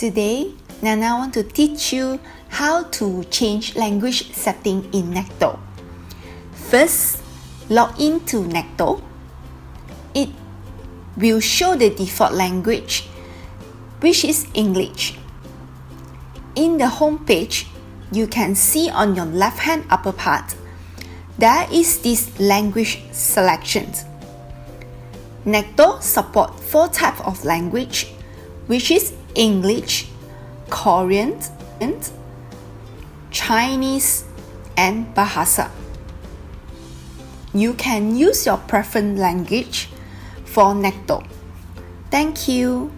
Today, Nana want to teach you how to change language setting in Necto. First, log into Necto. It will show the default language, which is English. In the home page, you can see on your left-hand upper part, there is this language selection. Necto support 4 types of language, which is English, Korean, Chinese, and Bahasa. You can use your preferred language for Necto. Thank you.